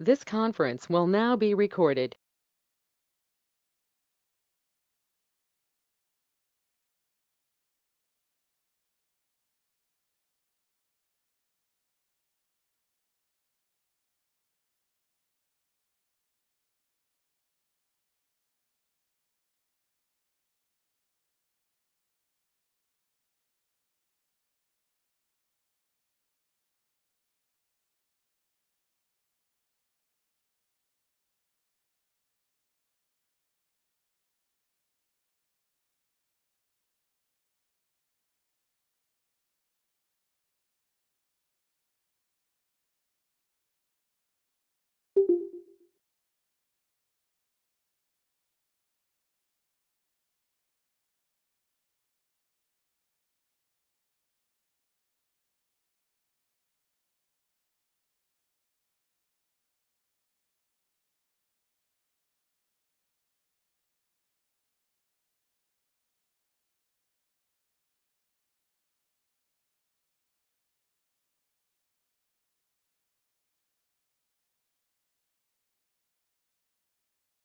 This conference will now be recorded.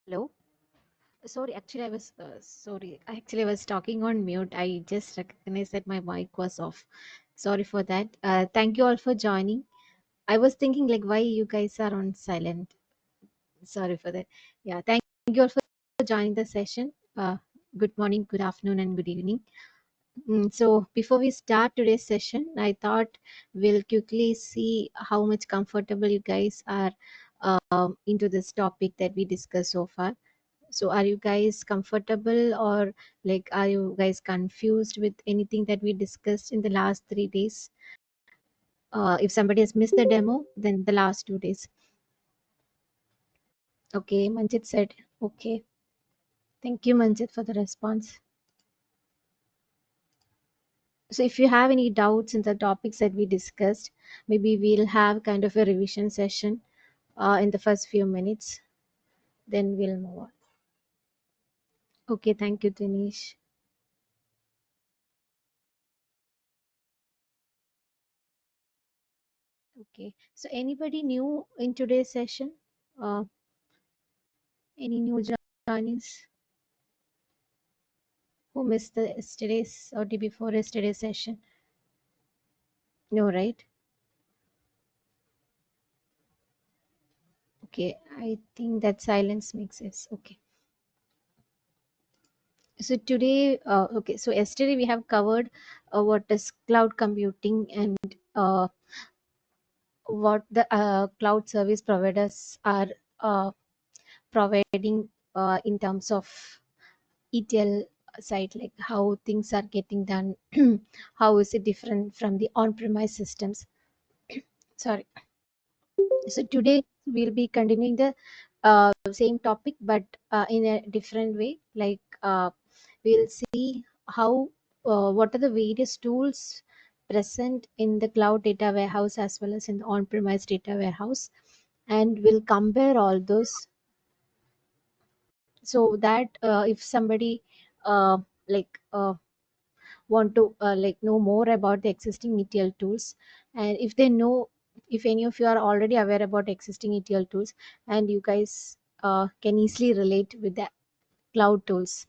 Hello. Sorry, actually, I was sorry. Actually, I was talking on mute. I just recognized that my mic was off. Sorry for that. Thank you all for joining. I was thinking like why you guys are on silent. Sorry for that. Yeah, thank you all for joining the session. Good morning, good afternoon, and good evening. So before we start today's session, I thought we'll quickly see how much comfortable you guys are into this topic that we discussed so far. So are you guys comfortable or like are you guys confused with anything that we discussed in the last 3 days? If somebody has missed the demo, then the last 2 days. Okay, Manjit said, okay. Thank you, Manjit, for the response. So if you have any doubts in the topics that we discussed, maybe we'll have kind of a revision session in the first few minutes. Then we'll move on. Okay, thank you, Dinesh. Okay, so anybody new in today's session? Uh, any new joinees who missed the yesterday's or the before yesterday's session? No, right? Okay, I think that silence makes sense. Okay. So today, okay, so yesterday we have covered what is cloud computing and what the cloud service providers are uh, providing in terms of ETL side, like how things are getting done, how is it different from the on-premise systems. Sorry. So today we'll be continuing the same topic, but in a different way. Like we'll see how what are the various tools present in the cloud data warehouse as well as in the on-premise data warehouse, and we'll compare all those so that if somebody uh, like want to like know more about the existing ETL tools, and if they know, if any of you are already aware about existing ETL tools and you guys can easily relate with the cloud tools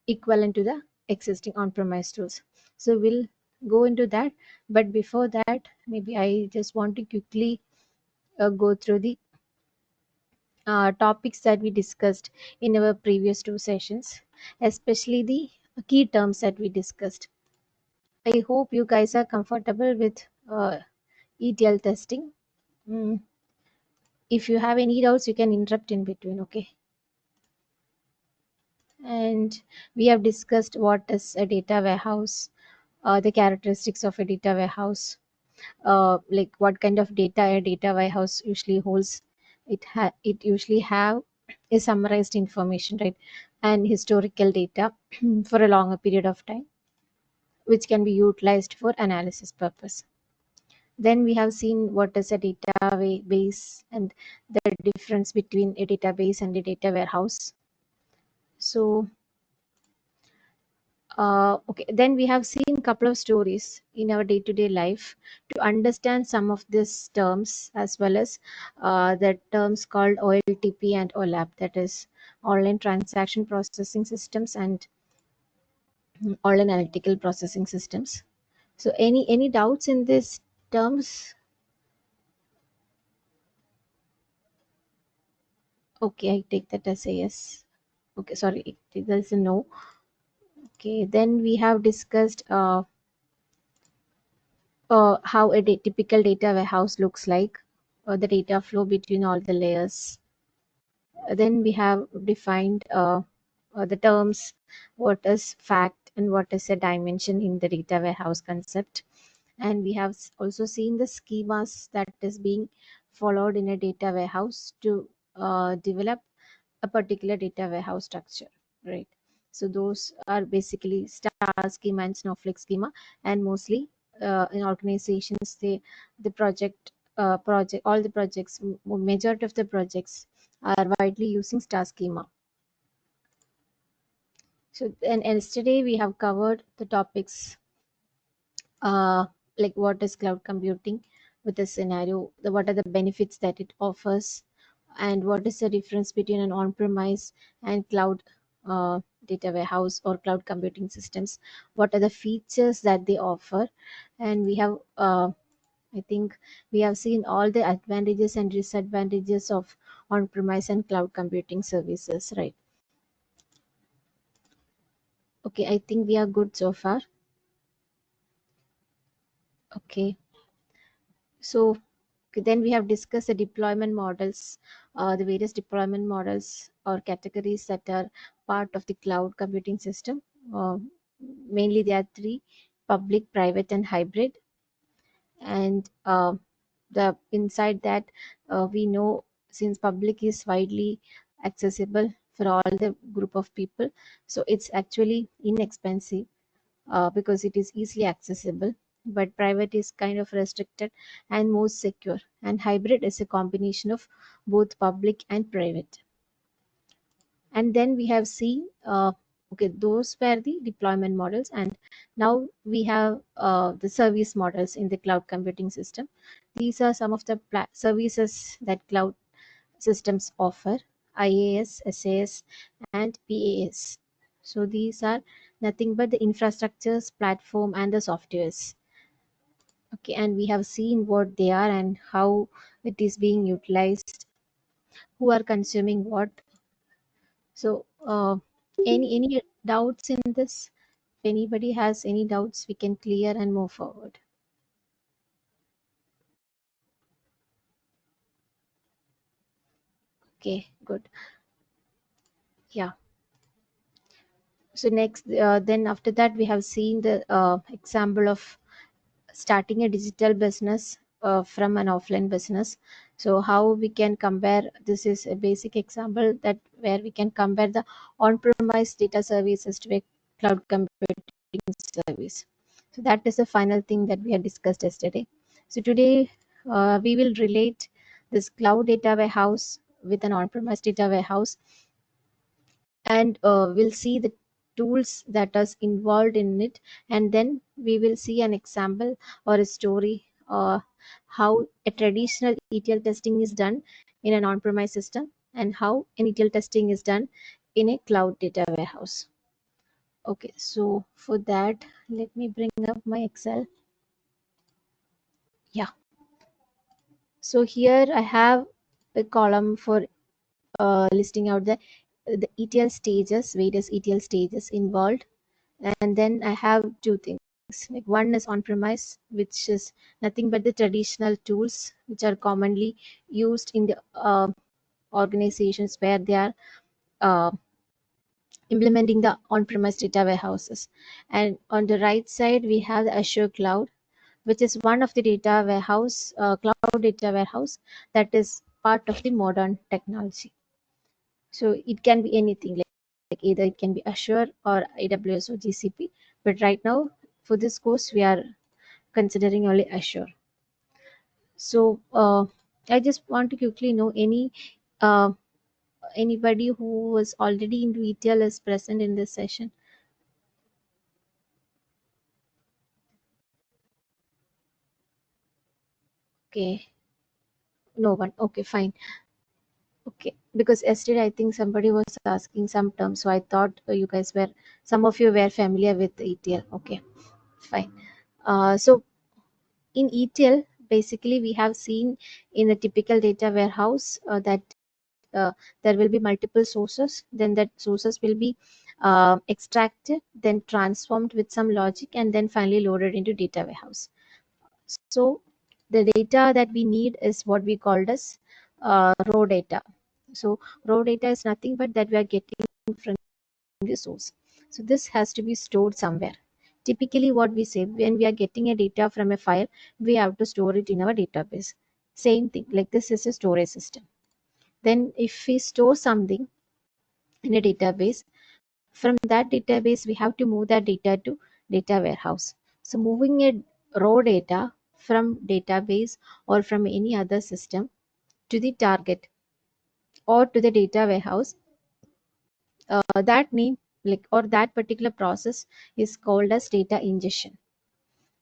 equivalent to the existing on-premise tools, so we'll go into that. But before that, maybe I just want to quickly go through the topics that we discussed in our previous two sessions, especially the key terms that we discussed. I hope you guys are comfortable with ETL testing. Mm, if you have any doubts, you can interrupt in between, okay? And we have discussed what is a data warehouse, the characteristics of a data warehouse, like what kind of data a data warehouse usually holds. It usually have a summarized information, right, and historical data for a longer period of time, which can be utilized for analysis purpose. Then we have seen what is a database and the difference between a database and a data warehouse. So Okay, then we have seen a couple of stories in our day-to-day life to understand some of these terms, as well as the terms called OLTP and OLAP, that is online transaction processing systems and online analytical processing systems. So any doubts in these terms? Okay, I take that as a yes. Okay, sorry, there's a no. Okay, then we have discussed how a typical data warehouse looks like, the data flow between all the layers. Then we have defined the terms, what is fact and what is a dimension in the data warehouse concept. And we have also seen the schemas that is being followed in a data warehouse to develop a particular data warehouse structure, right? So those are basically star schema and snowflake schema, and mostly in organizations, the project all the projects, majority of the projects are widely using star schema. So and yesterday we have covered the topics, uh, like what is cloud computing with a scenario, what are the benefits that it offers, and what is the difference between an on-premise and cloud data warehouse or cloud computing systems, what are the features that they offer. And we have I think we have seen all the advantages and disadvantages of on-premise and cloud computing services, right? Okay, I think we are good so far. Okay, so okay, then we have discussed the deployment models, the various deployment models or categories that are part of the cloud computing system. Uh, Mainly there are three: public, private, and hybrid. And the inside that, we know, since public is widely accessible for all the group of people, so it's actually inexpensive because it is easily accessible. But private is kind of restricted and most secure, and hybrid is a combination of both public and private. And then we have seen, okay, those were the deployment models, and now we have the service models in the cloud computing system. These are some of the services that cloud systems offer: IaaS, SaaS, and PaaS. So these are nothing but the infrastructures, platform, and the softwares. Okay, and we have seen what they are and how it is being utilized, who are consuming what. So, any doubts in this? If anybody has any doubts, we can clear and move forward. Okay, good. Yeah. So next, then after that, we have seen the example of starting a digital business from an offline business. So how we can compare, this is a basic example that where we can compare the on-premise data services to a cloud computing service. So that is the final thing that we had discussed yesterday. So today we will relate this cloud data warehouse with an on-premise data warehouse, and we'll see the tools that are involved in it, and then we will see an example or a story, how a traditional ETL testing is done in an on-premise system and how an ETL testing is done in a cloud data warehouse. Okay, so for that, let me bring up my Excel. Yeah, so here I have a column for listing out the ETL stages, various ETL stages involved. And then I have two things, like one is on premise, which is nothing but the traditional tools which are commonly used in the organizations where they are uh, implementing the on premise data warehouses. And on the right side we have the Azure cloud, which is one of the data warehouse, cloud data warehouse, that is part of the modern technology. So it can be anything, like either it can be Azure or AWS or GCP. But right now, for this course, we are considering only Azure. So I just want to quickly know uh, anybody who was already into ETL is present in this session. Okay, no one. Okay, fine. Okay, because yesterday I think somebody was asking some terms, so I thought you guys were, some of you were familiar with ETL. Okay, fine. So in ETL, basically we have seen in a typical data warehouse that uh, there will be multiple sources. Then that sources will be extracted, then transformed with some logic, and then finally loaded into data warehouse. So the data that we need is what we called as raw data. So raw data is nothing but that we are getting from the source. So this has to be stored somewhere. Typically what we say, when we are getting a data from a file, we have to store it in our database. Same thing, like this is a storage system. Then if we store something in a database, from that database we have to move that data to data warehouse. So moving a raw data from database or from any other system to the target or to the data warehouse, that name, like, or that particular process is called as data ingestion.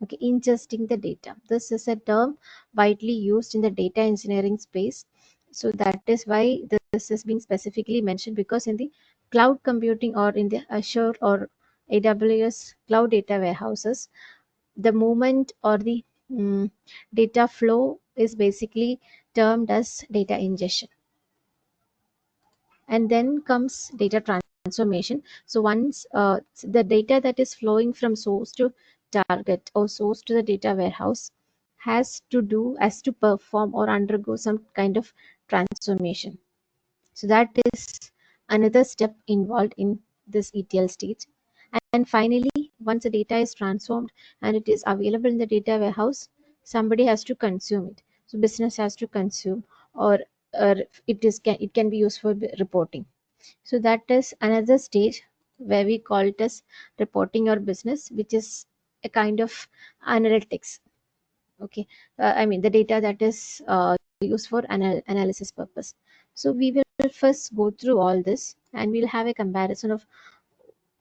Okay, ingesting the data, this is a term widely used in the data engineering space. So that is why this is being specifically mentioned, because in the cloud computing or in the Azure or AWS cloud data warehouses, the movement or the data flow is basically termed as data ingestion. And then comes data transformation. So once the data that is flowing from source to target or source to the data warehouse has to perform or undergo some kind of transformation. So that is another step involved in this ETL stage. And finally, once the data is transformed and it is available in the data warehouse, somebody has to consume it. So business has to consume, or it can be used for reporting. So that is another stage where we call it as reporting or business, which is a kind of analytics. Okay, I mean the data that is used for analysis purpose. So we will first go through all this, and we'll have a comparison of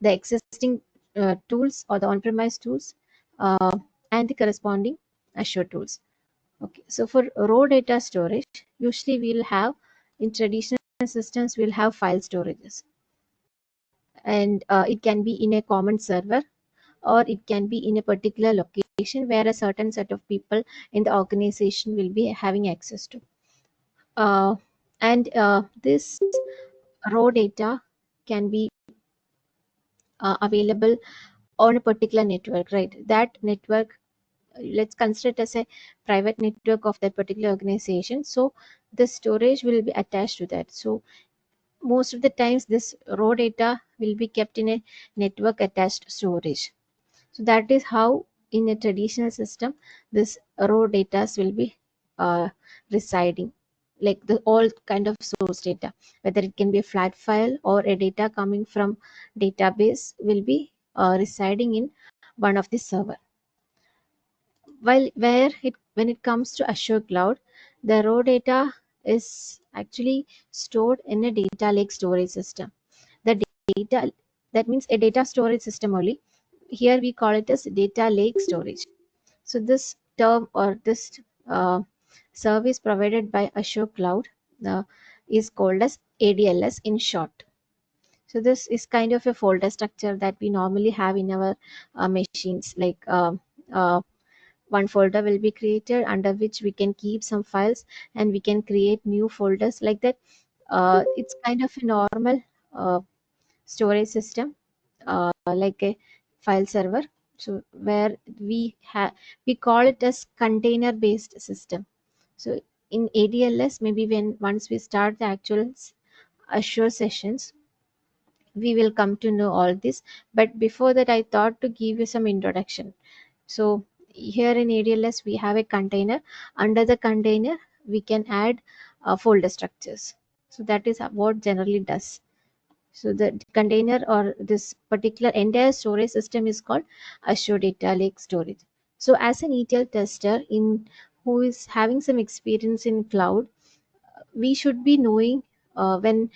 the existing tools or the on-premise tools uh, and the corresponding Azure tools. Okay, so for raw data storage, usually we'll have, in traditional systems, we'll have file storages, and it can be in a common server, or it can be in a particular location where a certain set of people in the organization will be having access to. Uh, and this raw data can be available on a particular network, right? That network, let's consider it as a private network of that particular organization. So the storage will be attached to that. So most of the times this raw data will be kept in a network attached storage. So that is how in a traditional system this raw data will be uh, residing, like the all kind of source data, whether it can be a flat file or a data coming from database, will be residing in one of the server. While where it when it comes to Azure cloud, the raw data is actually stored in a data lake storage system. The data, that means a data storage system only. Here we call it as data lake storage. So this term or this uh, service provided by Azure cloud uh, is called as ADLS in short. So this is kind of a folder structure that we normally have in our machines, like uh, one folder will be created under which we can keep some files, and we can create new folders like that. It's kind of a normal uh, storage system, like a file server. So where we call it as container based system. So in ADLS, maybe when once we start the actual Azure sessions, we will come to know all this. But before that, I thought to give you some introduction. So here in ADLS, we have a container. Under the container, we can add folder structures. So that is what generally does. So the container or this particular entire storage system is called Azure Data Lake Storage. So as an ETL tester in who is having some experience in cloud, we should be knowing when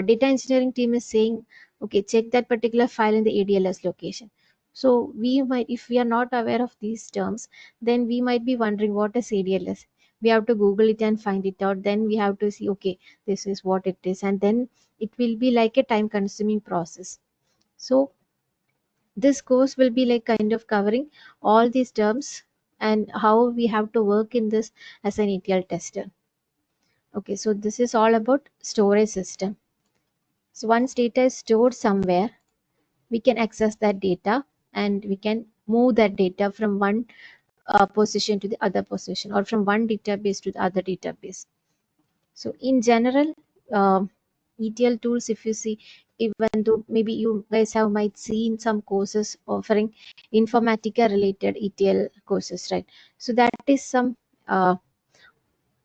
data engineering team is saying, okay, check that particular file in the ADLS location. So we might, if we are not aware of these terms, then we might be wondering what is ADLS. we have to Google it and find it out. Then we have to see, okay, this is what it is, and then it will be like a time consuming process. So this course will be like kind of covering all these terms and how we have to work in this as an ETL tester. Okay, so this is all about storage system. So once data is stored somewhere, we can access that data and we can move that data from one position to the other position, or from one database to the other database. So in general, ETL tools, if you see, even though maybe you guys have might seen some courses offering Informatica related ETL courses, right? So that is some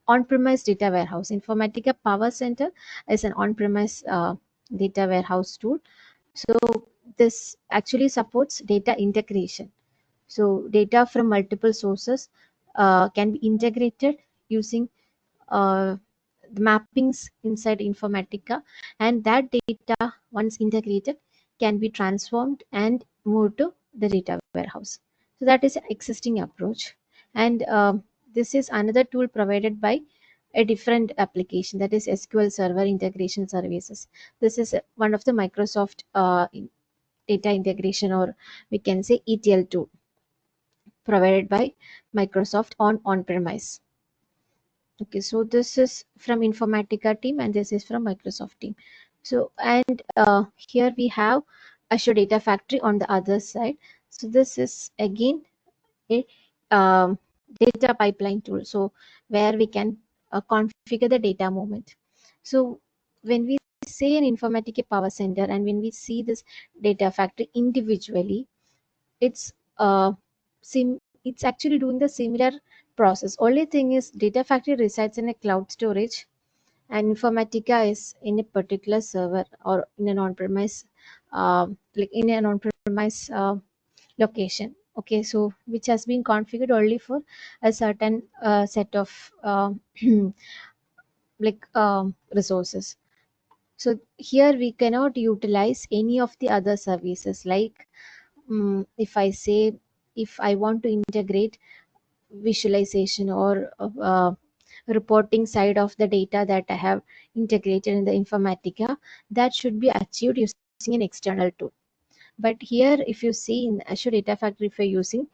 on-premise data warehouse. Informatica Power Center is an on-premise data warehouse tool. So this actually supports data integration. So data from multiple sources can be integrated using uh, the mappings inside Informatica, and that data, once integrated, can be transformed and moved to the data warehouse. So that is an existing approach, and this is another tool provided by a different application, that is SQL Server Integration Services. This is one of the Microsoft data integration, or we can say ETL tool, provided by Microsoft on-premise. Okay, so this is from Informatica team and this is from Microsoft team. So, and here we have Azure Data Factory on the other side. So this is again a data pipeline tool. So where we can configure the data movement. So when we say an Informatica Power Center and when we see this data factory individually, it's it's actually doing the similar process. Only thing is data factory resides in a cloud storage and Informatica is in a particular server or in an on-premise like in an on-premise location. Okay, so which has been configured only for a certain set of resources. So here we cannot utilize any of the other services, like if I say, if I want to integrate visualization or reporting side of the data that I have integrated in the Informatica, that should be achieved using an external tool. But here, if you see in Azure Data Factory, if you're using,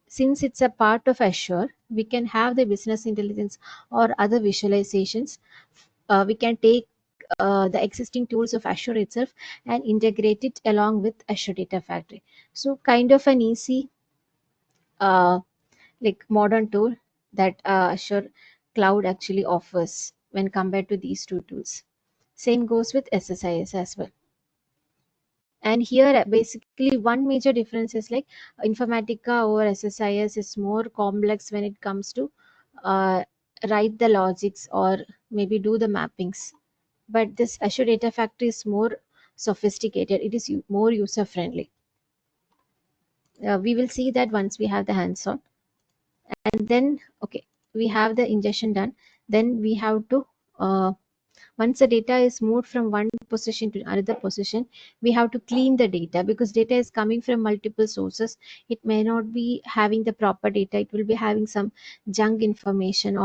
since it's a part of Azure, we can have the business intelligence or other visualizations. We can take the existing tools of Azure itself and integrate it along with Azure Data Factory. So kind of an easy uh, like modern tool that Azure Cloud actually offers when compared to these two tools. Same goes with SSIS as well. And here basically one major difference is like Informatica over SSIS is more complex when it comes to uh, write the logics or maybe do the mappings. But this Azure Data Factory is more sophisticated. It is more user friendly. We will see that once we have the hands-on. And then, okay, we have the ingestion done. Then we have to once the data is moved from one position to another position, we have to clean the data, because data is coming from multiple sources. It may not be having the proper data. It will be having some junk information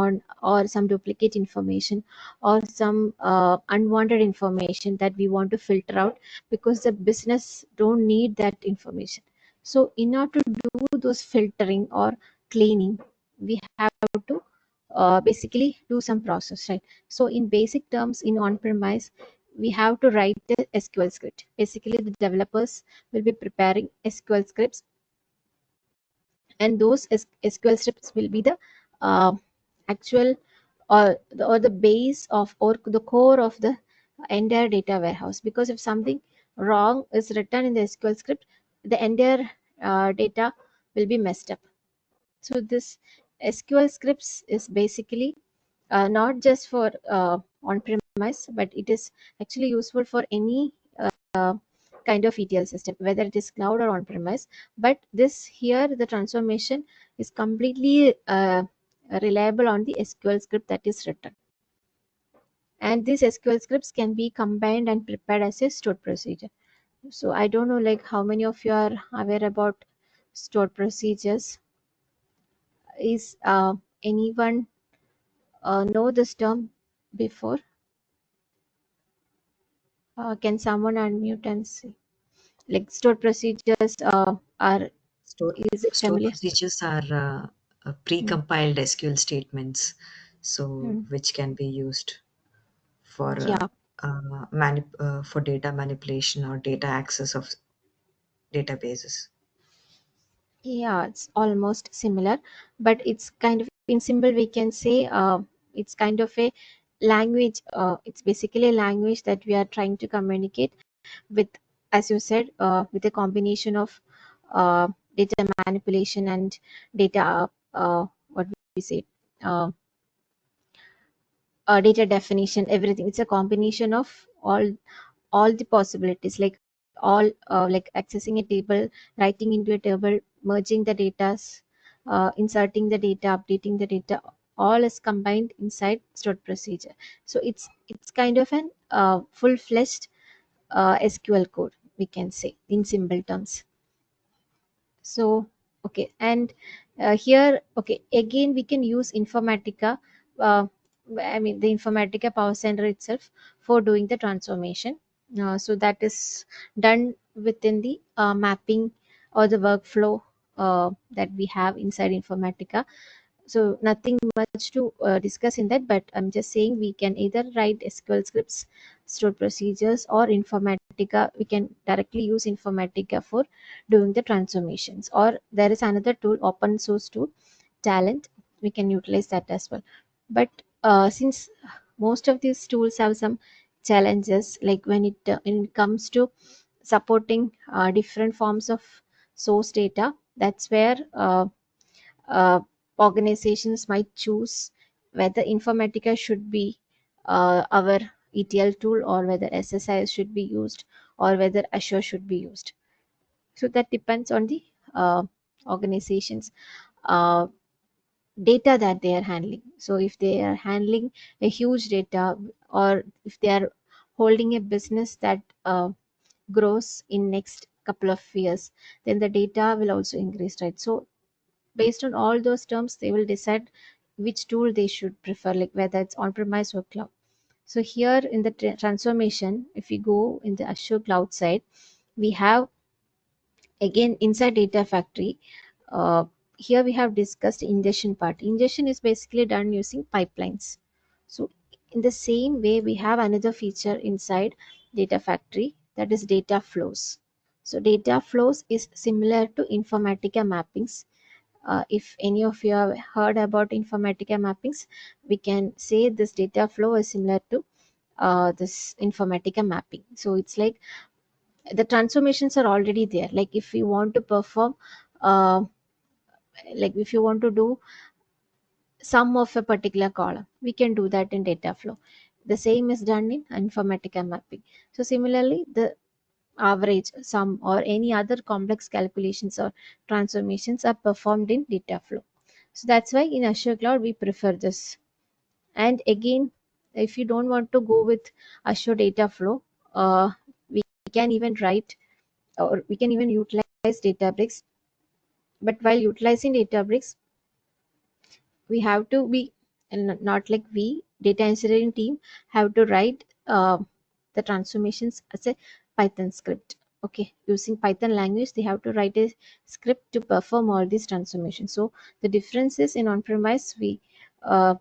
or some duplicate information or some unwanted information that we want to filter out, because the business don't need that information. So in order to do those filtering or cleaning, we have to basically do some process, right? So in basic terms, in on-premise, we have to write the SQL script. Basically, the developers will be preparing SQL scripts, and those SQL scripts will be the uh, actual or the base of, or the core of the entire data warehouse. Because if something wrong is written in the SQL script, the entire data will be messed up. So this SQL scripts is basically not just for on-premise, but it is actually useful for any uh, kind of ETL system, whether it is cloud or on-premise. But this here, the transformation is completely reliable on the SQL script that is written. And these SQL scripts can be combined and prepared as a stored procedure. So I don't know like how many of you are aware about stored procedures. Is Anyone know this term before? Can someone unmute and say? Like stored procedures are, Store is it store familiar? procedures are Hmm. precompiled SQL statements, so Hmm. which can be used for Yeah, for data manipulation or data access of databases. yeah, it's almost similar, but it's kind of in symbol we can say it's kind of a language. It's basically a language that we are trying to communicate with, as you said, with a combination of data manipulation and data, what we say, uh, data definition, everything. It's a combination of all the possibilities, like all like accessing a table, writing into a table, merging the data, inserting the data, updating the data, all is combined inside stored procedure. So it's kind of an full-fledged SQL code, we can say, in simple terms. So okay, and here, okay, again we can use Informatica, uh, I mean the Informatica Power Center itself, for doing the transformation. So that is done within the mapping or the workflow that we have inside Informatica. So nothing much to discuss in that, but I'm just saying we can either write SQL scripts, stored procedures, or Informatica. We can directly use Informatica for doing the transformations. Or there is another tool, open source tool, Talent. We can utilize that as well. But since most of these tools have some challenges, like when it comes to supporting different forms of source data, that's where uh, organizations might choose whether Informatica should be our ETL tool, or whether SSIS should be used, or whether Azure should be used. So that depends on the organization's uh, data that they are handling. So if they are handling a huge data, or if they are holding a business that grows in next couple of years, then the data will also increase, right? So based on all those terms, they will decide which tool they should prefer, like whether it's on-premise or cloud. So here in the transformation, if we go in the Azure cloud side, we have again inside data factory. uh, Here we have discussed ingestion part. Ingestion is basically done using pipelines. So in the same way, we have another feature inside data factory, that is data flows. So data flows is similar to Informatica mappings. If any of you have heard about Informatica mappings, we can say this data flow is similar to this Informatica mapping. So it's like the transformations are already there. Like if you want to perform, uh, like if you want to do sum of a particular column, we can do that in data flow. The same is done in Informatica mapping. So similarly, the average, sum, or any other complex calculations or transformations are performed in data flow. So that's why in Azure Cloud we prefer this. And again, if you don't want to go with Azure Data Flow, we can even write, or we can even utilize Databricks. But while utilizing Databricks, we have to be, and not like we, data engineering team, have to write the transformations as a Python script. Okay, using Python language, they have to write a script to perform all these transformations. So the difference is in on-premise, we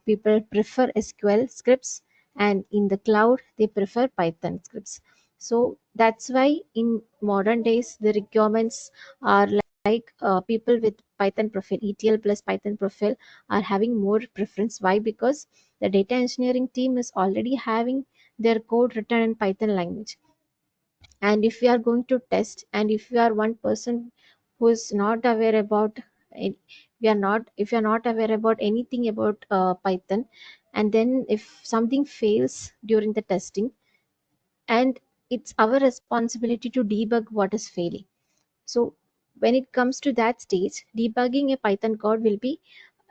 people prefer SQL scripts, and in the cloud they prefer Python scripts. So that's why in modern days the requirements are like people with Python profile, ETL plus Python profile, are having more preference. Why? Because the data engineering team is already having their code written in Python language. And if we are going to test, and if you are one person who is not aware about it, we are not if you are not aware about anything about Python, and then if something fails during the testing, and it's our responsibility to debug what is failing. So when it comes to that stage, debugging a Python code will be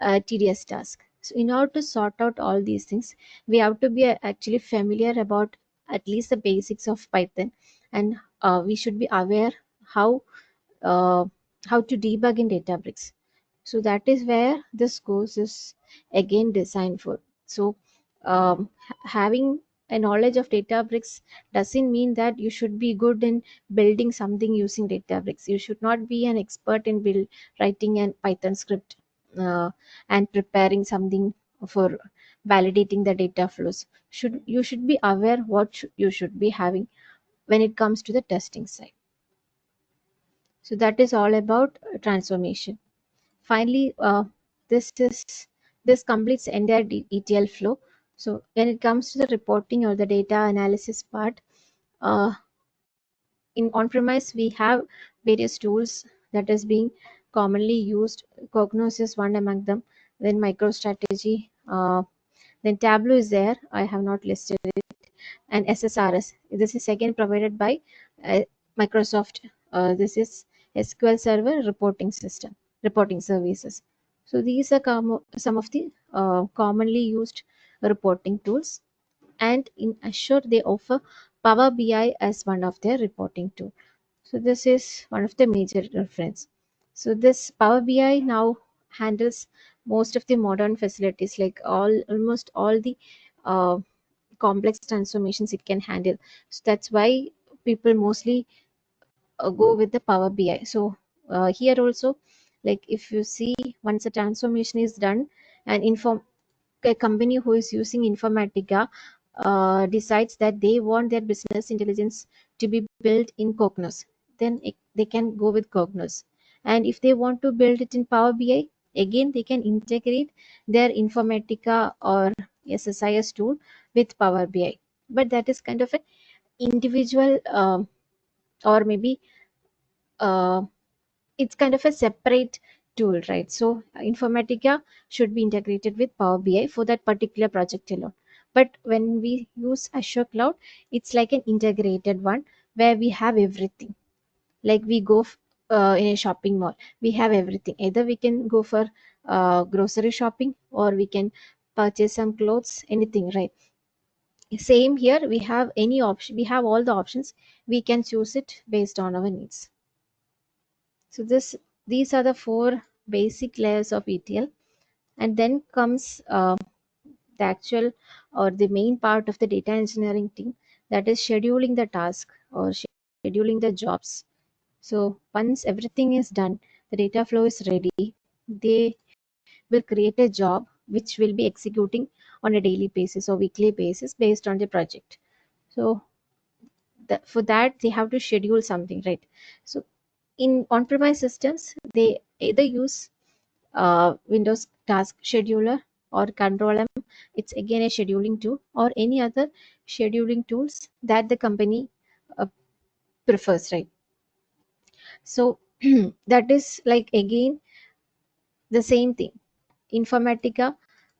a tedious task. So in order to sort out all these things, we have to be actually familiar about at least the basics of Python, and we should be aware how uh, how to debug in Databricks. So that is where this course is again designed for. So having a knowledge of Databricks doesn't mean that you should be good in building something using Databricks. You should not be an expert in writing an Python script uh, and preparing something for validating the data flows. You should be aware what you should be having when it comes to the testing side. So that is all about transformation. Finally, this completes the entire ETL flow. So when it comes to the reporting or the data analysis part, uh, in on-premise we have various tools that is being commonly used. Cognos is one among them. Then MicroStrategy. Then Tableau is there. I have not listed it. And SSRS. This is again provided by uh, Microsoft. This is SQL Server reporting system, reporting services. So these are some of the commonly used reporting tools. And in Azure, they offer Power BI as one of their reporting tool. So this is one of the major reference. So this Power BI now handles most of the modern facilities, like almost all the uh, complex transformations it can handle. So that's why people mostly go with the Power BI. So here also, like if you see, once a transformation is done, and a company who is using Informatica decides that they want their business intelligence to be built in Cognos, then they can go with Cognos. And if they want to build it in Power BI, again they can integrate their Informatica or SSIS tool with Power BI. But that is kind of an individual, or maybe uh, it's kind of a separate tool, right? So Informatica should be integrated with Power BI for that particular project alone. But when we use Azure Cloud, it's like an integrated one where we have everything. Like we go in a shopping mall, we have everything. Either we can go for grocery shopping, or we can purchase some clothes, anything, right? Same here, we have any option, we have all the options. We can choose it based on our needs. So these are the four basic layers of ETL, and then comes the actual or the main part of the data engineering team, that is scheduling the task or scheduling the jobs. So once everything is done, the data flow is ready, they will create a job which will be executing on a daily basis or weekly basis based on the project. So for that they have to schedule something, right? So in on-premise systems, they either use Windows Task Scheduler or Control M. It's again a scheduling tool, or any other scheduling tools that the company uh, prefers, right? So that is like again the same thing. Informatica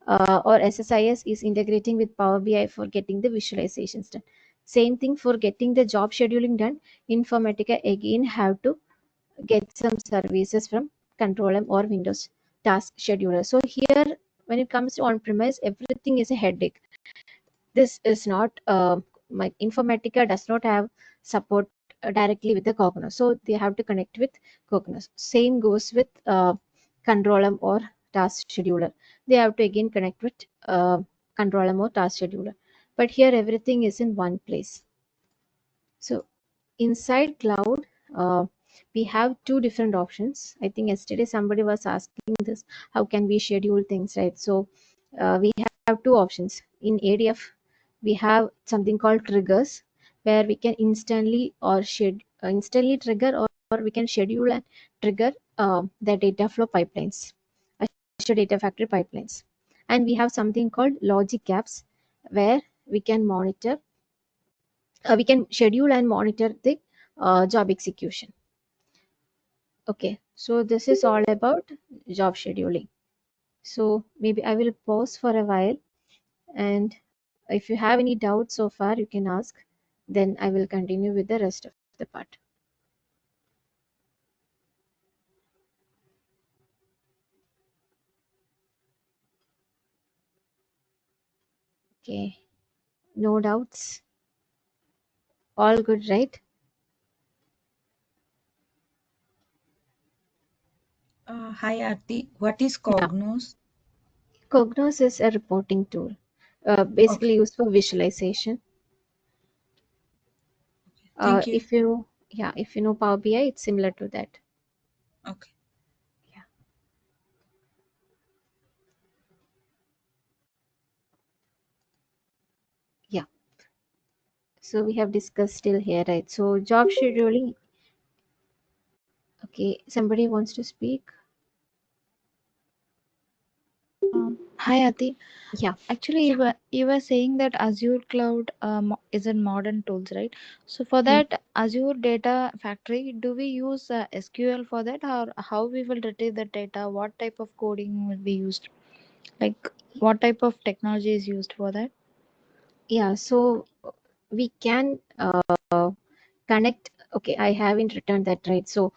or SSIS is integrating with Power BI for getting the visualizations done. Same thing for getting the job scheduling done. Informatica again have to get some services from Control M or Windows Task Scheduler. So here, when it comes to on-premise, everything is a headache. This is not my Informatica does not have support directly with the Cognos, so they have to connect with Cognos. Same goes with Control M or Task Scheduler. They have to again connect with Control M or Task Scheduler. But here everything is in one place. So inside cloud, we have two different options. I think yesterday somebody was asking this, how can we schedule things, right? So we have two options. In ADF, we have something called triggers, where we can instantly trigger, or we can schedule and trigger the data flow pipelines, Azure Data Factory pipelines. And we have something called logic apps, where we can monitor we can schedule and monitor the job execution. Okay, so this is all about job scheduling. So maybe I will pause for a while, and if you have any doubts so far, you can ask. Then I will continue with the rest of the part. Okay, no doubts. All good, right? Hi Aarti, what is Yeah, Cognos? Cognos is a reporting tool, Okay, basically used for visualization. thank you. If you know Power BI, it's similar to that. Okay. Yeah, yeah. So we have discussed till here, right? So job scheduling. Okay, somebody wants to speak. Hi Ati. Yeah, Actually, you were saying that Azure Cloud is in modern tools, right? So for Hmm. that Azure Data Factory, do we use SQL for that, or how we will retrieve the data? What type of coding will be used? Like, what type of technology is used for that? yeah. So we can connect. Okay, I haven't written that right. So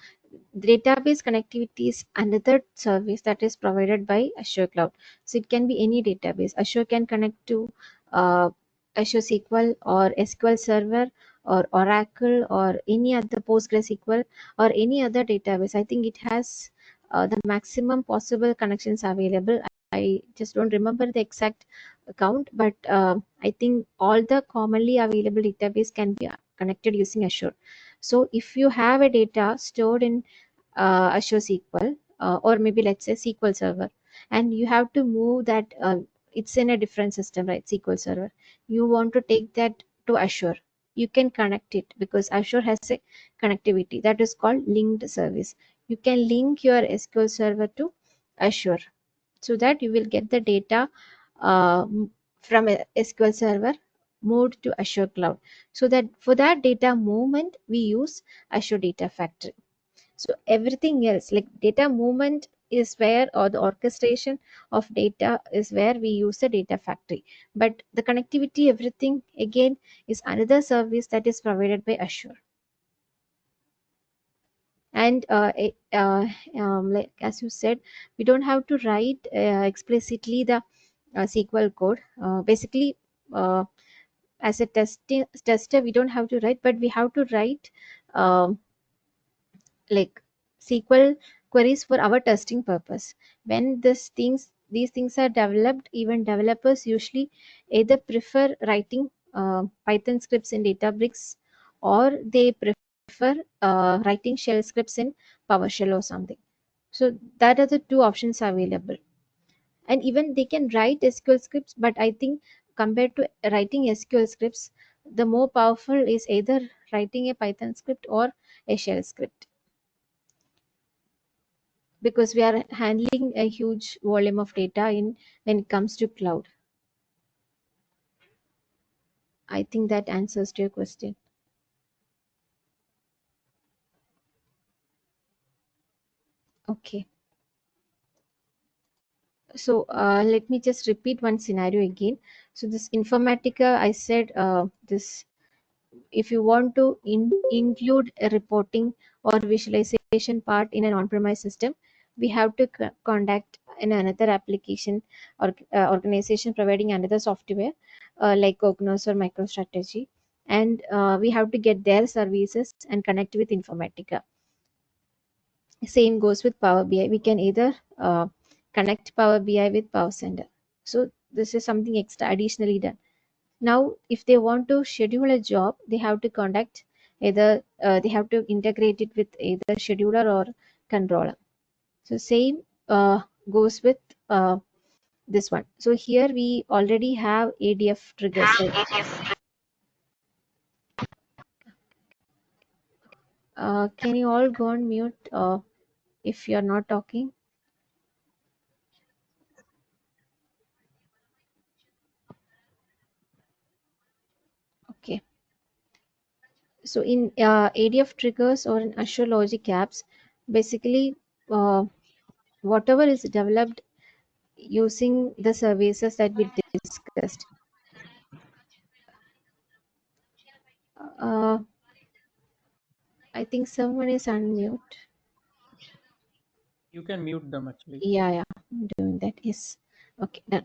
database connectivity is another service that is provided by Azure Cloud. So it can be any database. Azure can connect to uh, Azure SQL or SQL Server or Oracle or any other PostgreSQL or any other database. I think it has the maximum possible connections available. I just don't remember the exact count, but I think all the commonly available database can be connected using Azure. So if you have a data stored in Azure SQL, or maybe let's say SQL Server, and you have to move that. It's in a different system, right? SQL Server. You want to take that to Azure. You can connect it because Azure has a connectivity that is called linked service. You can link your SQL Server to Azure so that you will get the data from a SQL Server moved to Azure Cloud. So that for that data movement, we use Azure Data Factory. So everything else like data movement is where, or the orchestration of data is where we use the data factory, but the connectivity, everything again is another service that is provided by Azure. And like as you said, we don't have to write explicitly the SQL code. Basically, as a tester we don't have to write, but we have to write um, like SQL queries for our testing purpose. When these things are developed, even developers usually either prefer writing Python scripts in Databricks, or they prefer writing shell scripts in PowerShell or something. So that are the two options available. And even they can write SQL scripts, but I think compared to writing SQL scripts, the more powerful is either writing a Python script or a shell script, because we are handling a huge volume of data in when it comes to cloud. I think that answers to your question. Okay, so let me just repeat one scenario again. So this Informatica, I said this, if you want to include a reporting or visualization part in an on-premise system, we have to contact in another application or organization providing another software like Cognos or MicroStrategy, and we have to get their services and connect with Informatica. Same goes with Power BI. We can either connect Power BI with Power Center. So this is something extra additionally done. Now, if they want to schedule a job, they have to contact either they have to integrate it with either scheduler or controller. So same goes with this one. So here we already have ADF triggers, right? Can you all go on mute if you're not talking? Okay. So in ADF triggers or in Azure Logic apps, basically uh, whatever is developed using the services that we discussed. Uh, I think someone is unmute. You can mute them actually. Yeah, I'm doing that. Yes. Okay, done.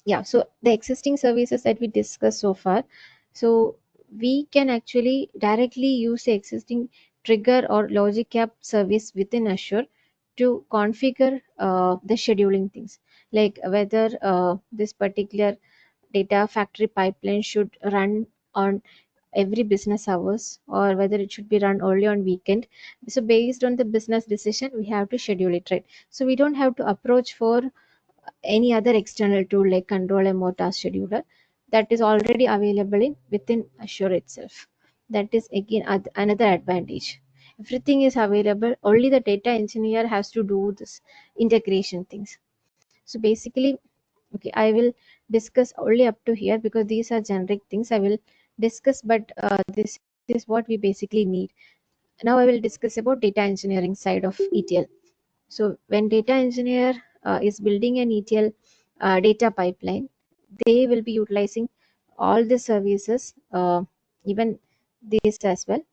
Yeah, so the existing services that we discussed so far, so we can actually directly use the existing trigger or logic app service within Azure to configure the scheduling things, like whether this particular data factory pipeline should run on every business hours or whether it should be run only on weekend. So based on the business decision, we have to schedule it, right? So we don't have to approach for any other external tool like control M or task scheduler. That is already available within Azure itself. That is again another advantage. Everything is available, only the data engineer has to do this integration things. So basically, okay, I will discuss only up to here because these are generic things I will discuss, but this is what we basically need. Now I will discuss about data engineering side of ETL. So when data engineer is building an ETL data pipeline, they will be utilizing all the services, even this as well.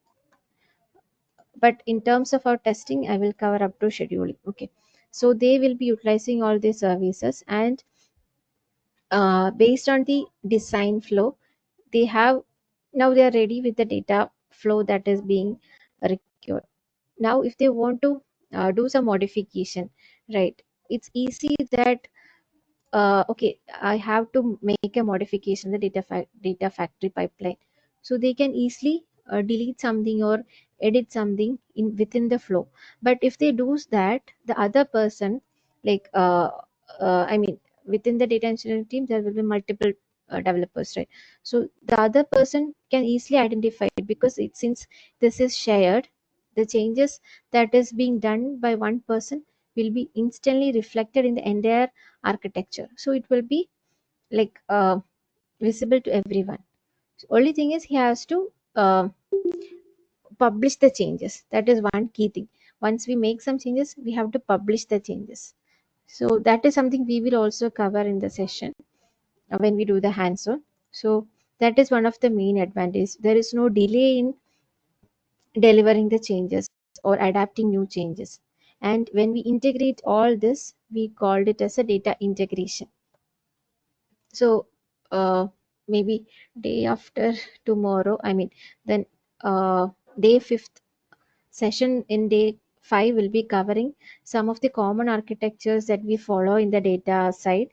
But in terms of our testing, I will cover up to scheduling. Okay, so they will be utilizing all the services, and based on the design flow, they have now they are ready with the data flow that is being required. Now if they want to do some modification, right, it's easy that okay, I have to make a modification in the data factory pipeline, so they can easily delete something or edit something in within the flow. But if they do that, the other person, like I mean, within the data engineering team there will be multiple developers, right? So the other person can easily identify it because since this is shared, the changes that is being done by one person will be instantly reflected in the entire architecture, so it will be like visible to everyone. So only thing is he has to publish the changes. That is one key thing. Once we make some changes, we have to publish the changes. So that is something we will also cover in the session when we do the hands-on. So that is one of the main advantages. There is no delay in delivering the changes or adapting new changes. And when we integrate all this, we called it as a data integration. So maybe day after tomorrow, I mean, then day 5th session in day 5 will be covering some of the common architectures that we follow in the data side.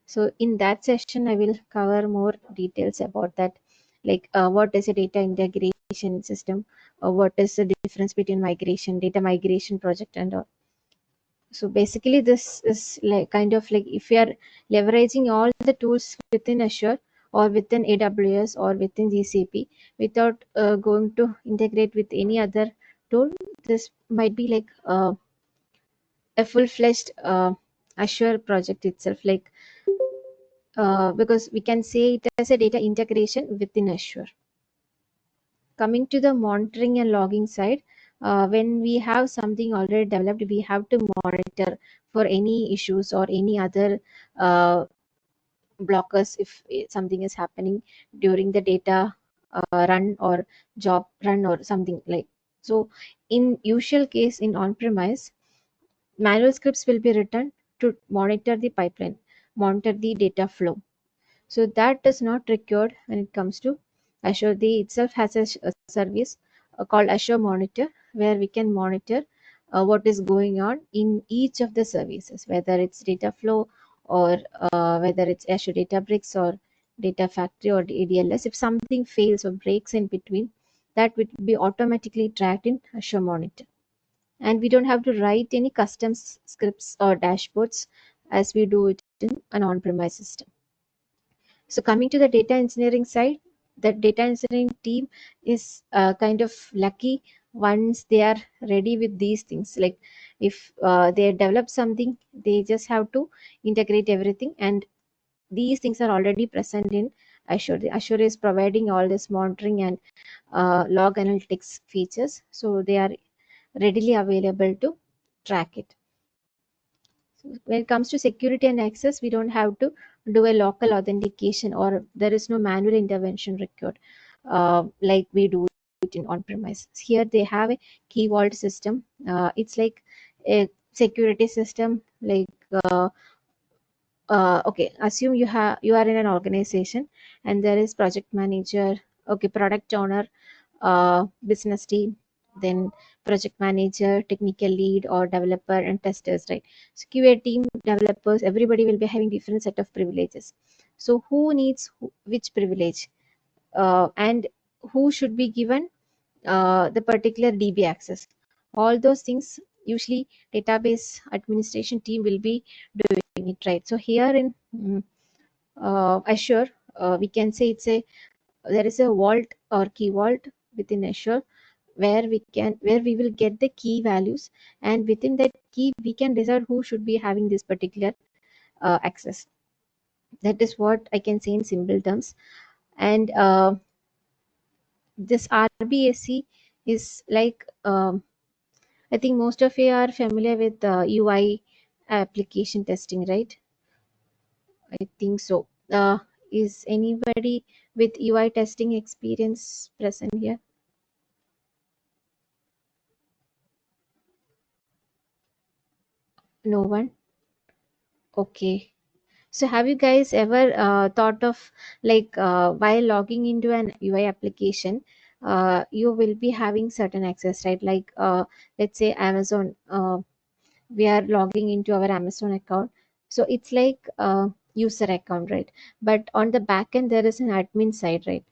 So in that session, I will cover more details about that, like what is a data integration system, or what is the difference between migration, data migration project, and all. So basically this is like kind of like if you are leveraging all the tools within Azure or within AWS or within GCP without going to integrate with any other tool, this might be like a full-fledged Azure project itself, like because we can say it as a data integration within Azure. Coming to the monitoring and logging side, when we have something already developed, we have to monitor for any issues or any other blockers if something is happening during the data run or job run or something like. So in usual case in on-premise, manual scripts will be written to monitor the pipeline, monitor the data flow. So that is not required when it comes to Azure. They itself has a service called Azure Monitor, where we can monitor what is going on in each of the services, whether it's data flow or whether it's Azure Databricks or Data Factory or ADLS. If something fails or breaks in between, that would be automatically tracked in Azure Monitor. And we don't have to write any custom scripts or dashboards as we do it in an on-premise system. So coming to the data engineering side, the data engineering team is kind of lucky once they are ready with these things. Like if they develop something, they just have to integrate everything, and these things are already present in Azure. The Azure is providing all this monitoring and log analytics features, so they are readily available to track it. So when it comes to security and access, we don't have to do a local authentication, or there is no manual intervention required like we do it in on-premise. Here they have a key vault system. It's like a security system. Like okay, assume you are in an organization and there is project manager, okay, product owner, business team, then project manager, technical lead, or developer and testers, right? So QA team, developers, everybody will be having different set of privileges. So who needs which privilege, and who should be given the particular DB access? All those things usually database administration team will be doing it, right? So here in Azure, we can say there is a vault or key vault within Azure where we will get the key values, and within that key we can decide who should be having this particular access. That is what I can say in simple terms. And this RBAC is like, I think most of you are familiar with UI application testing, right? I think so. Is anybody with UI testing experience present here? No one? Okay. So have you guys ever thought of, like, while logging into an UI application, you will be having certain access, right? Like, let's say Amazon, we are logging into our Amazon account. So it's like user account, right? But on the back end, there is an admin side, right?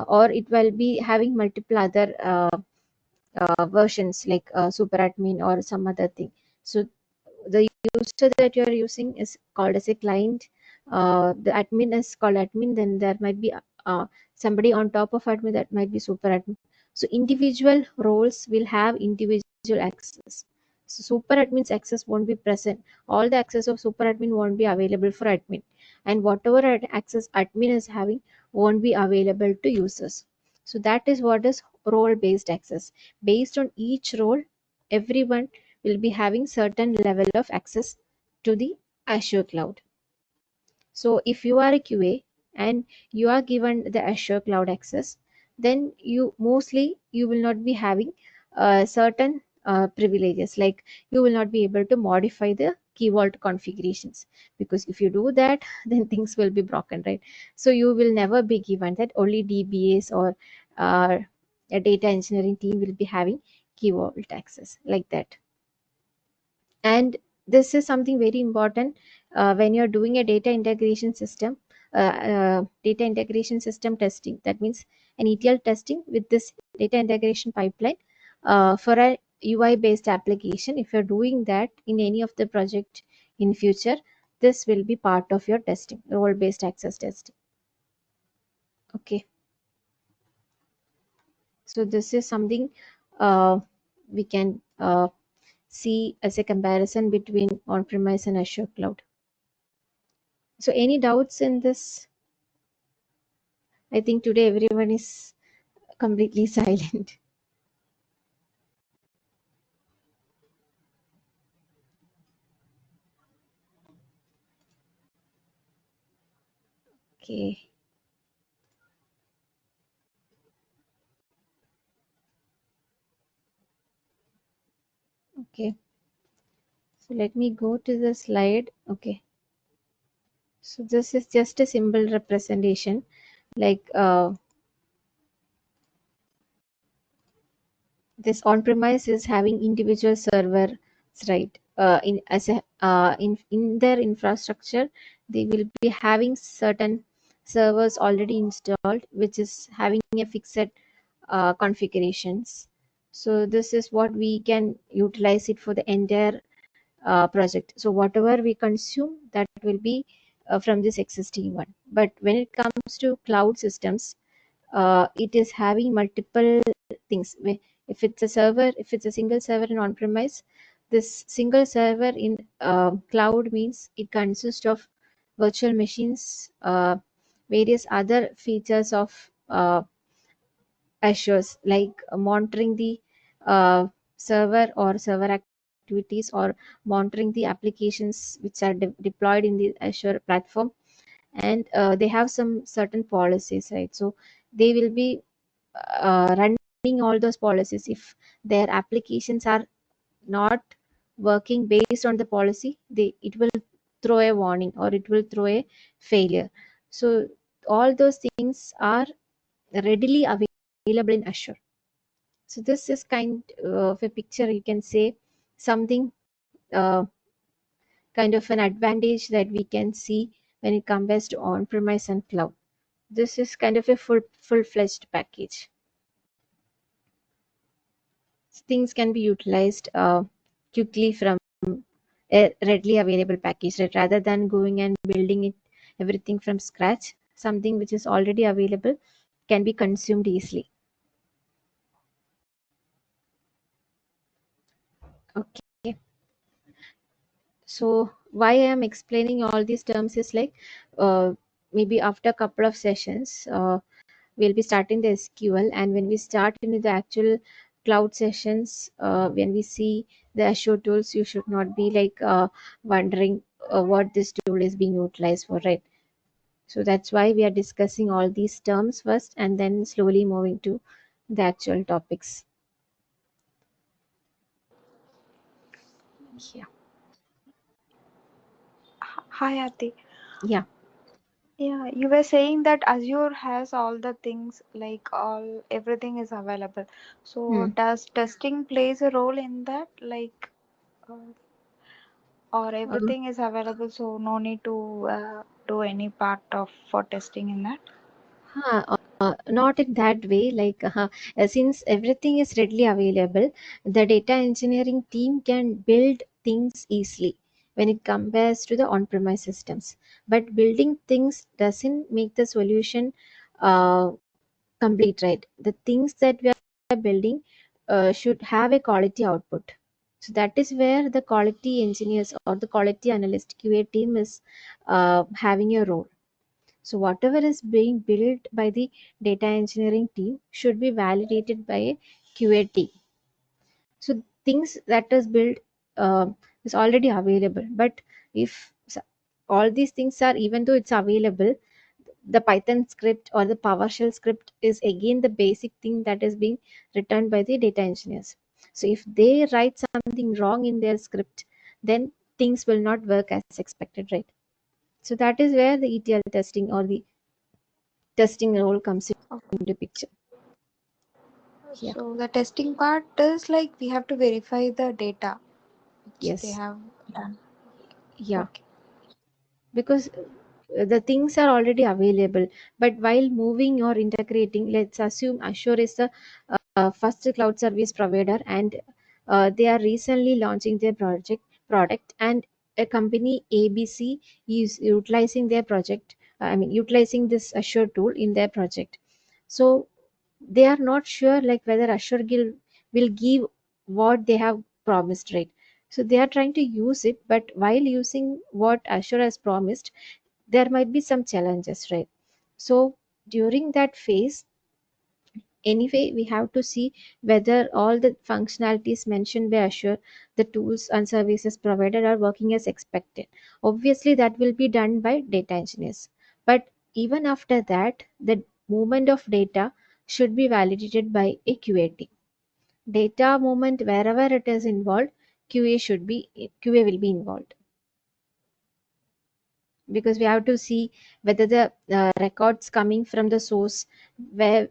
Or it will be having multiple other versions like super admin or some other thing. So the user that you are using is called as a client. The admin is called admin. Then there might be somebody on top of admin that might be super admin. So individual roles will have individual access. So super admin's access won't be present. All the access of super admin won't be available for admin, and whatever access admin is having won't be available to users. So that is what is role based access. Based on each role, everyone will be having certain level of access to the Azure cloud. So if you are a QA and you are given the Azure cloud access, then you will not be having certain privileges, like you will not be able to modify the key vault configurations, because if you do that, then things will be broken, right? So you will never be given that. Only DBAs or a data engineering team will be having key vault access like that. And this is something very important when you're doing a data integration system testing. That means an ETL testing with this data integration pipeline for a UI based application. If you're doing that in any of the project in future, this will be part of your testing, role based access testing. Okay, so this is something we can see as a comparison between on-premise and Azure cloud. So any doubts in this? I think today everyone is completely silent. Okay. Okay. So let me go to the slide. Okay. So this is just a simple representation, like this on-premise is having individual servers, right? In their infrastructure, they will be having certain servers already installed, which is having a fixed configurations. So this is what we can utilize it for the entire project. So whatever we consume, that will be from this existing one. But when it comes to cloud systems, it is having multiple things. If it's a server, if it's a single server in on-premise, this single server in cloud means it consists of virtual machines, various other features of Azure, like monitoring the server or server activities, or monitoring the applications which are deployed in the Azure platform. And they have some certain policies, right? So they will be running all those policies. If their applications are not working based on the policy, it will throw a warning or it will throw a failure. So all those things are readily available in Azure. So this is kind of a picture, you can say something kind of an advantage that we can see when it compares to on-premise and cloud. This is kind of a full-fledged package. Things can be utilized quickly from a readily available package, right? Rather than going and building it everything from scratch. Something which is already available can be consumed easily. Okay. So why I am explaining all these terms is like maybe after a couple of sessions, we'll be starting the SQL, and when we start into the actual cloud sessions, when we see the Azure tools, you should not be like wondering what this tool is being utilized for, right? So that's why we are discussing all these terms first and then slowly moving to the actual topics. Yeah. Hi, Aarti. Yeah. Yeah, you were saying that Azure has all the things, like everything is available. So Hmm. does testing plays a role in that, like, or Um, everything is available, so no need to do any part of for testing in that? Not in that way. Like since everything is readily available, the data engineering team can build things easily when it compares to the on-premise systems. But building things doesn't make the solution uh, complete, right? The things that we are building should have a quality output. So that is where the quality engineers or the quality analyst QA team is having a role. So whatever is being built by the data engineering team should be validated by a QA team. So things that is built is already available. But if all these things are, even though it's available, the Python script or the PowerShell script is again the basic thing that is being written by the data engineers. So if they write something wrong in their script, then things will not work as expected, right? So that is where the ETL testing or the testing role comes Okay. into picture. Yeah. So the testing part is like we have to verify the data which they Yes. have done. Yeah. Okay. Because the things are already available, but while moving or integrating, let's assume Azure is the first cloud service provider, and they are recently launching their product, and a company ABC is utilizing their project, utilizing this Azure tool in their project. So they are not sure like whether Azure will give what they have promised, right? So they are trying to use it, but while using what Azure has promised, there might be some challenges, right? So during that phase, anyway, we have to see whether all the functionalities mentioned by Azure, the tools and services provided, are working as expected. Obviously, that will be done by data engineers. But even after that, the movement of data should be validated by a QA team. Data movement wherever it is involved, QA will be involved, because we have to see whether the records coming from the source, where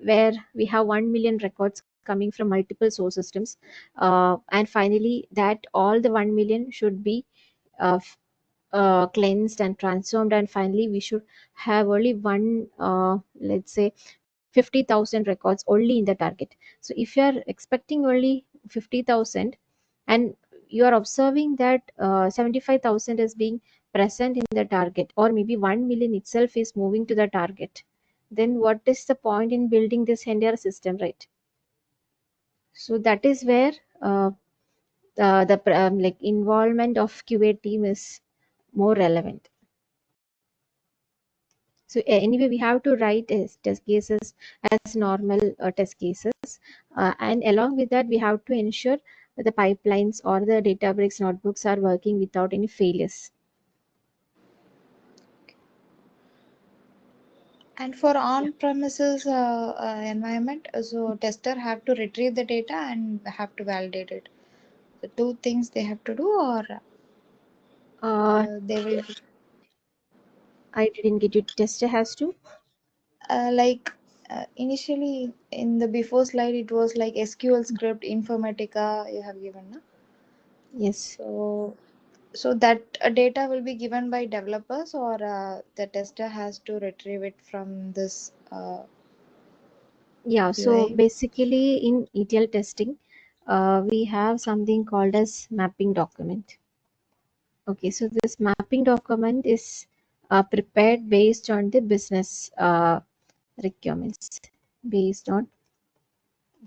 we have 1 million records coming from multiple source systems, and finally that all the 1 million should be uh, cleansed and transformed, and finally we should have only one, let's say 50,000 records only in the target. So if you are expecting only 50,000, and you are observing that 75,000 is being present in the target, or maybe 1 million itself is moving to the target, then what is the point in building this entire system, right? So that is where the like involvement of QA team is more relevant. So anyway, we have to write test cases as normal test cases, and along with that, we have to ensure that the pipelines or the Databricks notebooks are working without any failures. And for Yeah. on-premises environment, so tester have to retrieve the data and have to validate it. The two things they have to do, or Uh, they will I didn't get you. Tester has to. like Initially in the before slide it was like SQL script Informatica you have given, no? Yes. So that data will be given by developers, or the tester has to retrieve it from this Yeah, so UI? basically in ETL testing, we have something called as mapping document. Okay, so this mapping document is prepared based on the business requirements. Based on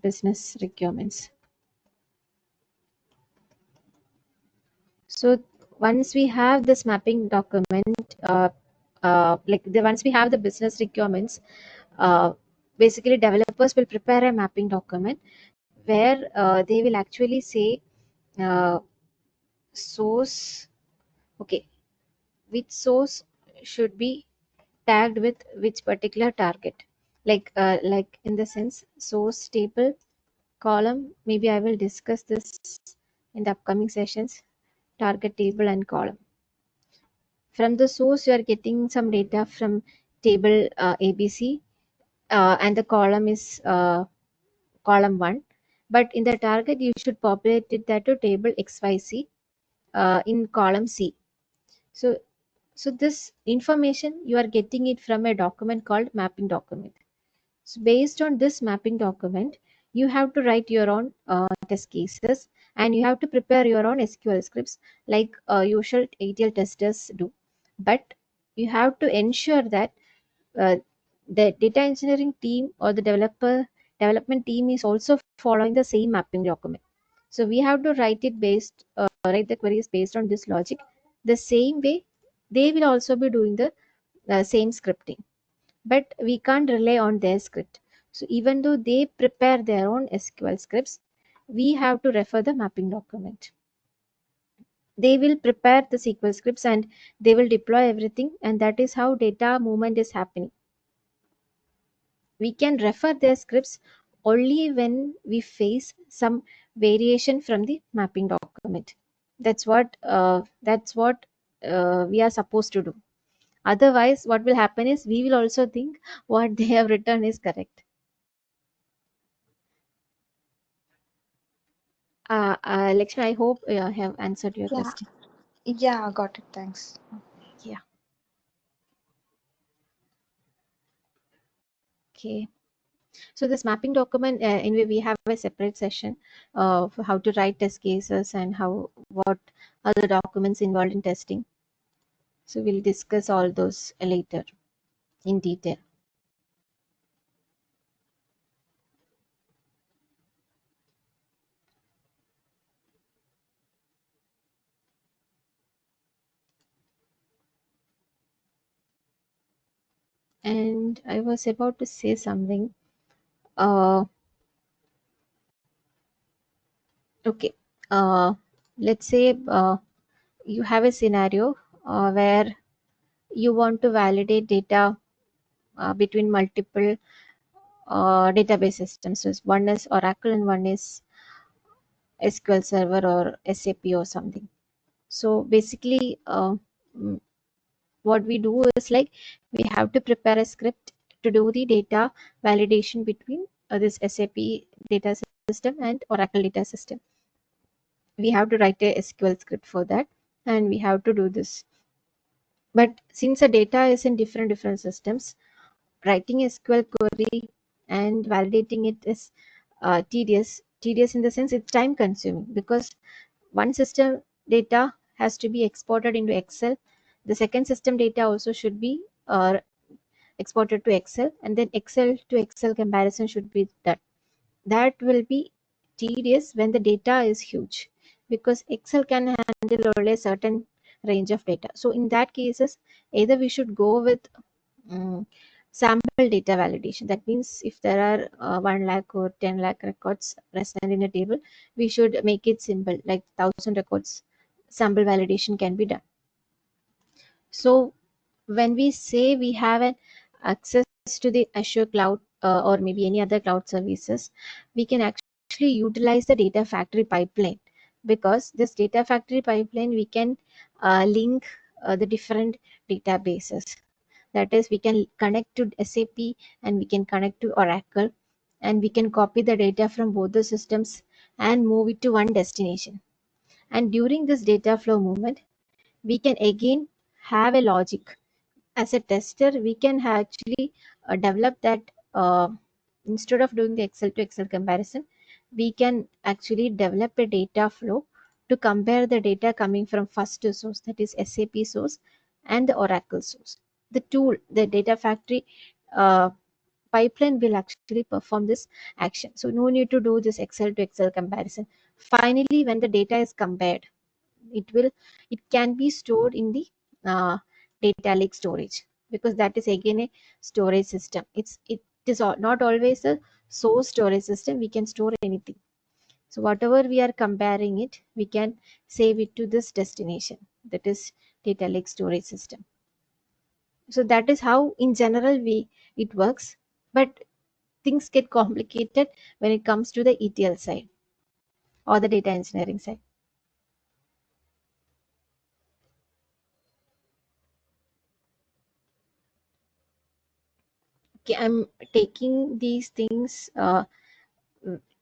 business requirements. So once we have this mapping document, once we have the business requirements, basically developers will prepare a mapping document where they will actually say uh, source, okay, which source should be tagged with which particular target. Like in the sense source table column, maybe I will discuss this in the upcoming sessions. Target table and column. From the source, you are getting some data from table ABC, and the column is column 1. But in the target, you should populate it that to table XYZ in column C. So this information, you are getting it from a document called mapping document. So based on this mapping document, you have to write your own test cases, and you have to prepare your own SQL scripts like usual ETL testers do. But you have to ensure that uh, the data engineering team or the development team is also following the same mapping document. So we have to write the queries based on this logic. The same way, they will also be doing the same scripting, but we can't rely on their script. So even though they prepare their own SQL scripts, we have to refer the mapping document. They will prepare the SQL scripts and they will deploy everything, and that is how data movement is happening. We can refer their scripts only when we face some variation from the mapping document. That's what we are supposed to do. Otherwise, what will happen is we will also think what they have written is correct. Lakshmi, I hope I have answered your Yeah, question. yeah, got it. Thanks. Yeah. Okay. So this mapping document, anyway, we have a separate session for how to write test cases and what other documents involved in testing. So we'll discuss all those later in detail. And I was about to say something. Okay. Let's say you have a scenario where you want to validate data between multiple database systems. So one is Oracle and one is SQL Server or SAP or something. So basically, what we do is like we have to prepare a script to do the data validation between this SAP data system and Oracle data system. We have to write a SQL script for that, and we have to do this. But since the data is in different systems, writing a SQL query and validating it is tedious. Tedious in the sense it's time consuming, because one system data has to be exported into Excel. The second system data also should be exported to Excel, and then Excel to Excel comparison should be done. That will be tedious when the data is huge, because Excel can handle only a certain range of data. So in that cases, either we should go with sample data validation. That means if there are 1 lakh or 10 lakh records present in a table, we should make it simple, like 1000 records sample validation can be done. So when we say we have an access to the Azure cloud or maybe any other cloud services, we can actually utilize the data factory pipeline, because this data factory pipeline we can link the different databases. That is, we can connect to SAP and we can connect to Oracle, and we can copy the data from both the systems and move it to one destination. And during this data flow movement, we can again have a logic. As a tester, we can actually develop that. Instead of doing the Excel to Excel comparison, we can actually develop a data flow to compare the data coming from first source, that is SAP source, and the Oracle source. The tool, the data factory uh, pipeline will actually perform this action. So no need to do this Excel to Excel comparison. Finally, when the data is compared, it can be stored in the data lake storage, because that is again a storage system. It is not always a source storage system. We can store anything. So whatever we are comparing it, we can save it to this destination, that is data lake storage system. So that is how in general it works. But things get complicated when it comes to the ETL side or the data engineering side. Okay, I'm taking these things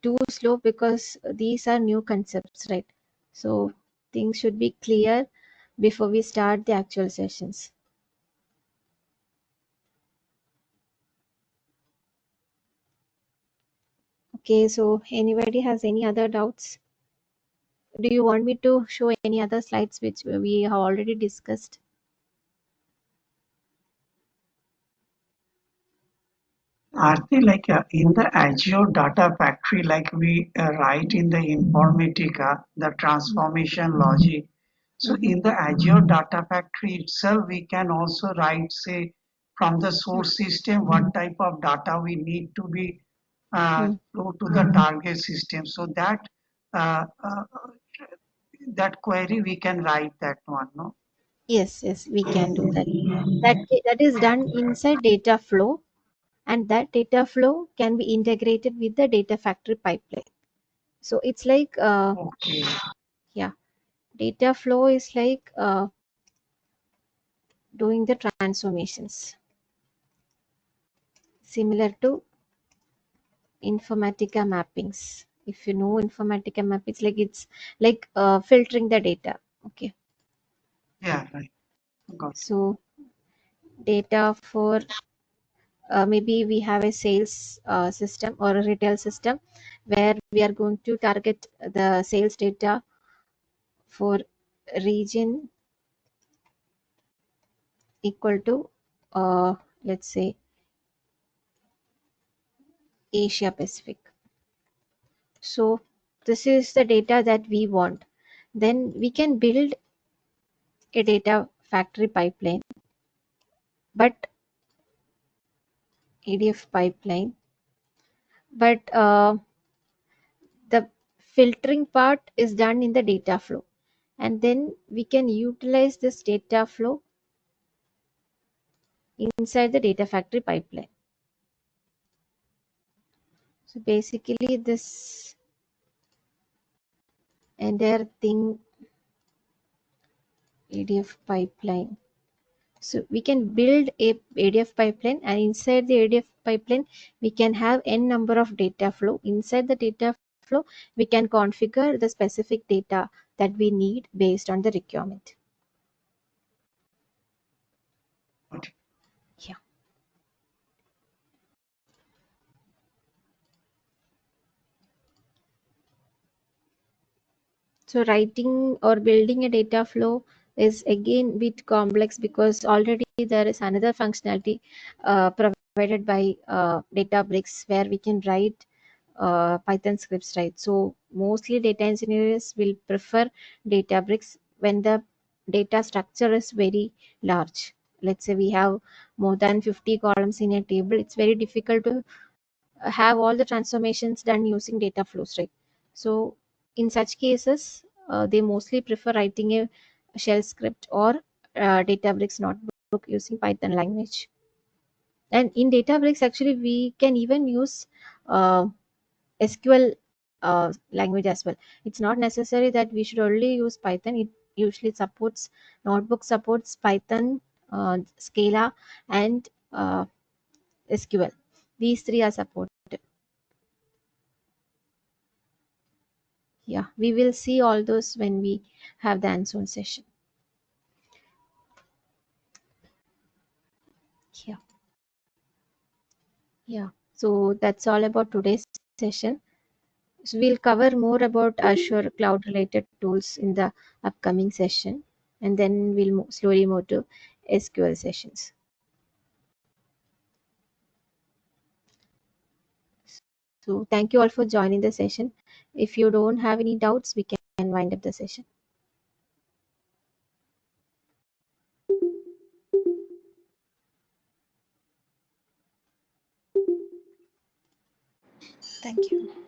too slow because these are new concepts, right? So things should be clear before we start the actual sessions. Okay, so anybody has any other doubts? Do you want me to show any other slides which we have already discussed? Aarti, like in the Azure Data Factory, like we write in the Informatica, the transformation logic. So in the Azure Data Factory itself, we can also write, say, from the source system, what type of data we need to be flow to the target system. So uh, uh, that query we can write that one, no? Yes, we can do that. That is done inside data flow, and that data flow can be integrated with the data factory pipeline. So it's like Okay. yeah, data flow is like doing the transformations similar to Informatica mappings. If you know Informatica mappings, it's like filtering the data. Okay, Yeah, right. Got so data for maybe we have a sales system or a retail system where we are going to target the sales data for region equal to let's say Asia Pacific. So this is the data that we want. Then we can build a data factory pipeline, but ADF pipeline, but the filtering part is done in the data flow, and then we can utilize this data flow inside the data factory pipeline. So basically this entire thing, ADF pipeline. So we can build a ADF pipeline, and inside the ADF pipeline, we can have n number of data flow. Inside the data flow, we can configure the specific data that we need based on the requirement. it. Yeah. So writing or building a data flow is again a bit complex because already there is another functionality provided by Databricks where we can write Python scripts, right? So mostly data engineers will prefer Databricks when the data structure is very large. Let's say we have more than 50 columns in a table. It's very difficult to have all the transformations done using data flows, right? So in such cases, they mostly prefer writing a shell script or Databricks notebook using Python language. And in Databricks, actually, we can even use SQL language as well. It's not necessary that we should only use Python. It usually supports, notebook supports Python, Scala, and SQL. These three are supported. Yeah, we will see all those when we have the hands-on session. Yeah. Yeah. So that's all about today's session. So we'll cover more about Azure cloud related tools in the upcoming session, and then we'll slowly move to SQL sessions. So thank you all for joining the session. If you don't have any doubts, we can wind up the session. Thank you.